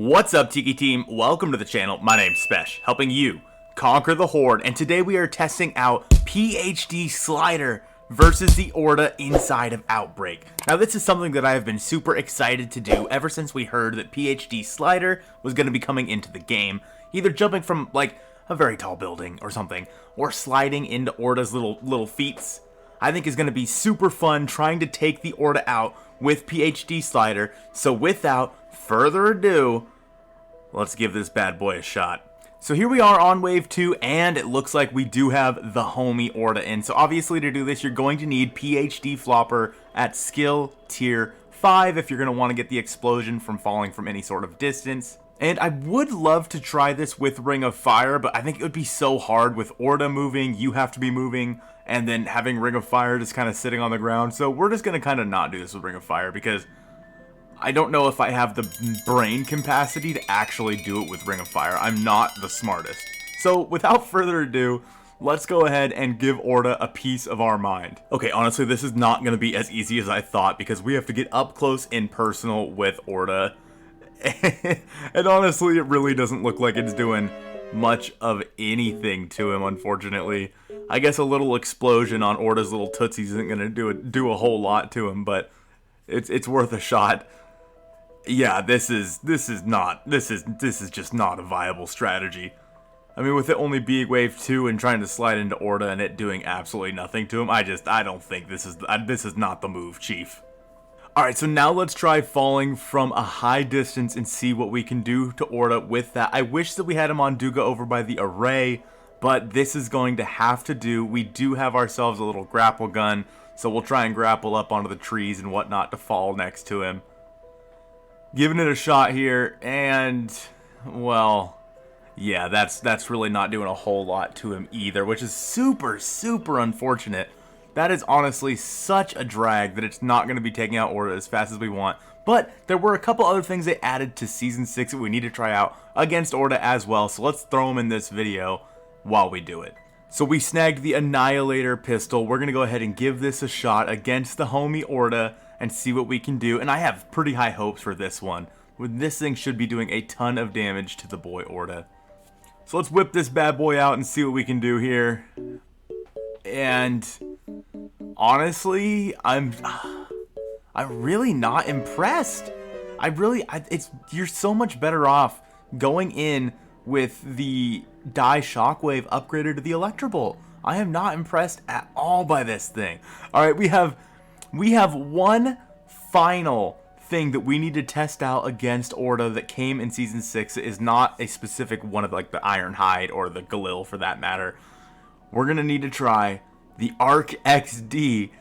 What's up, Tiki Team? Welcome to the channel. My name's Spesh, helping you conquer the Horde, and today we are testing out PhD Slider versus the Orda inside of Outbreak. Now, this is something that I have been super excited to do ever since we heard that PhD Slider was going to be coming into the game, either jumping from, like, a very tall building or something, or sliding into Orda's little feats. I think is going to be super fun trying to take the Orda out with PhD Slider. So without further ado, let's give this bad boy a shot. So here we are on wave 2, and it looks like we do have the homie Orda in. So obviously to do this, you're going to need PhD Flopper at skill tier 5 if you're going to want to get the explosion from falling from any sort of distance. And I would love to try this with Ring of Fire, but I think it would be so hard with Orda moving, you have to be moving, and then having Ring of Fire just kind of sitting on the ground. So we're just going to kind of not do this with Ring of Fire because I don't know if I have the brain capacity to actually do it with Ring of Fire. I'm not the smartest. So without further ado, let's go ahead and give Orda a piece of our mind. Okay, honestly, this is not going to be as easy as I thought because we have to get up close and personal with Orda. And honestly, it really doesn't look like it's doing much of anything to him, unfortunately. I guess a little explosion on Orda's little tootsies isn't going to do a whole lot to him, but it's worth a shot. Yeah, this is just not a viable strategy. I mean, with it only being wave 2 and trying to slide into Orda and it doing absolutely nothing to him, I don't think this is not the move, Chief. Alright, so now let's try falling from a high distance and see what we can do to Orda with that. I wish that we had him on Duga over by the array, but this is going to have to do. We do have ourselves a little grapple gun, so we'll try and grapple up onto the trees and whatnot to fall next to him. Giving it a shot here, and, well, yeah, that's really not doing a whole lot to him either, which is super, super unfortunate. That is honestly such a drag that it's not going to be taking out Orda as fast as we want. But there were a couple other things they added to Season 6 that we need to try out against Orda as well. So let's throw them in this video while we do it. So we snagged the Annihilator pistol. We're going to go ahead and give this a shot against the homie Orda and see what we can do. And I have pretty high hopes for this one. This thing should be doing a ton of damage to the boy Orda. So let's whip this bad boy out and see what we can do here. And honestly, I'm really not impressed. You're so much better off going in with the Die Shockwave upgraded to the Electrobolt. I am not impressed at all by this thing. All right, we have one final thing that we need to test out against Orda that came in Season 6. It is not a specific one of like the Ironhide or the Galil for that matter. We're going to need to try the Arc XD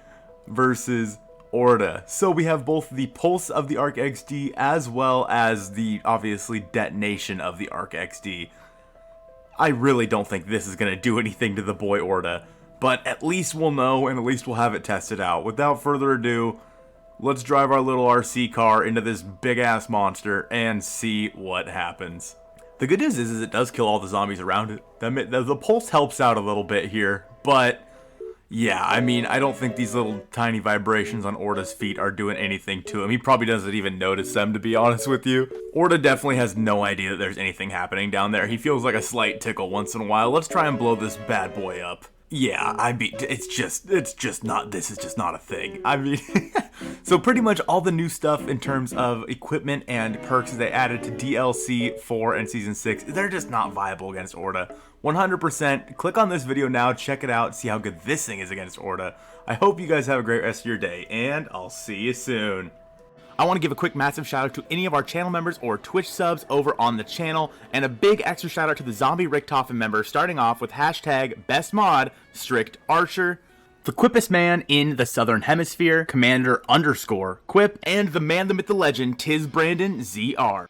versus Orda. So we have both the pulse of the Arc XD as well as the, obviously, detonation of the Arc XD. I really don't think this is going to do anything to the boy Orda, but at least we'll know and at least we'll have it tested out. Without further ado, let's drive our little RC car into this big-ass monster and see what happens. The good news is it does kill all the zombies around it. The pulse helps out a little bit here, but yeah, I mean, I don't think these little tiny vibrations on Orda's feet are doing anything to him. He probably doesn't even notice them, to be honest with you. Orda definitely has no idea that there's anything happening down there. He feels like a slight tickle once in a while. Let's try and blow this bad boy up. Yeah, I mean, this is just not a thing. I mean, so pretty much all the new stuff in terms of equipment and perks they added to DLC 4 and Season 6, they're just not viable against Orda. 100%, click on this video now, check it out, see how good this thing is against Orda. I hope you guys have a great rest of your day, and I'll see you soon. I want to give a quick massive shout out to any of our channel members or Twitch subs over on the channel, and a big extra shout out to the Zombie Richtofen member, starting off with hashtag bestmod Strict Archer, the quippest man in the Southern Hemisphere, Commander_Quip, and the man, the myth, the legend, Tis Brandon ZR.